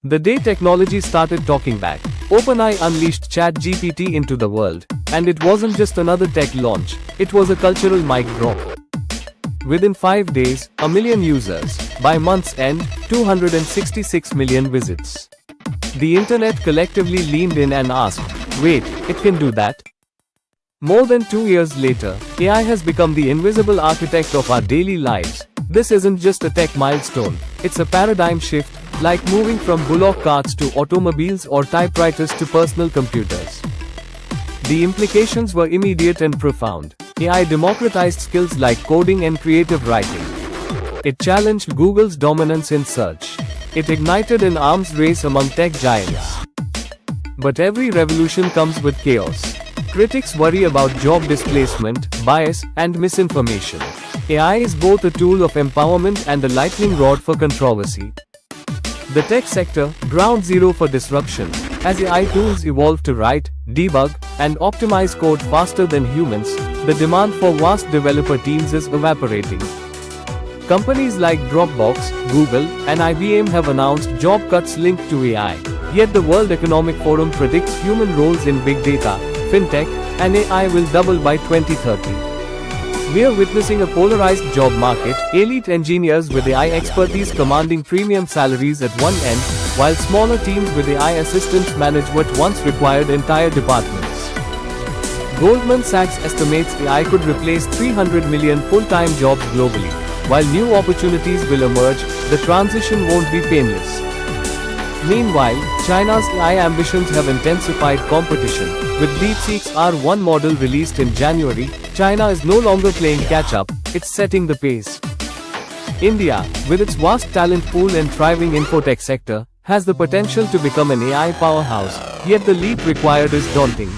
The day technology started talking back, OpenAI unleashed ChatGPT into the world, and it wasn't just another tech launch, it was a cultural mic drop. Within 5 days, 1 million users, by month's end, 266 million visits. The internet collectively leaned in and asked, wait, it can do that? More than 2 years later, AI has become the invisible architect of our daily lives. This isn't just a tech milestone, it's a paradigm shift, like moving from bullock carts to automobiles or typewriters to personal computers. The implications were immediate and profound. AI democratized skills like coding and creative writing. It challenged Google's dominance in search. It ignited an arms race among tech giants. But every revolution comes with chaos. Critics worry about job displacement, bias, and misinformation. AI is both a tool of empowerment and a lightning rod for controversy. The tech sector, ground zero for disruption, as AI tools evolve to write, debug, and optimize code faster than humans, the demand for vast developer teams is evaporating. Companies like Dropbox, Google, and IBM have announced job cuts linked to AI, yet the World Economic Forum predicts human roles in big data, fintech, and AI will double by 2030. We are witnessing a polarized job market, elite engineers with AI expertise commanding premium salaries at one end, while smaller teams with AI assistants manage what once required entire departments. Goldman Sachs estimates AI could replace 300 million full-time jobs globally. While new opportunities will emerge, the transition won't be painless. Meanwhile, China's AI ambitions have intensified competition. With DeepSeek's R1 model released in January, China is no longer playing catch-up, it's setting the pace. India, with its vast talent pool and thriving infotech sector, has the potential to become an AI powerhouse, yet the leap required is daunting.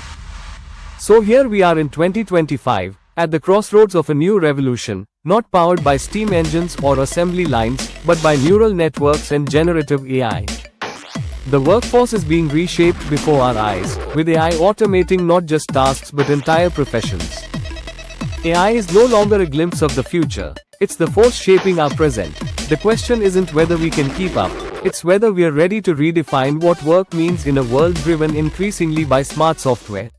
So here we are in 2025, at the crossroads of a new revolution, not powered by steam engines or assembly lines, but by neural networks and generative AI. The workforce is being reshaped before our eyes, with AI automating not just tasks but entire professions. AI is no longer a glimpse of the future, it's the force shaping our present. The question isn't whether we can keep up, it's whether we are ready to redefine what work means in a world driven increasingly by smart software.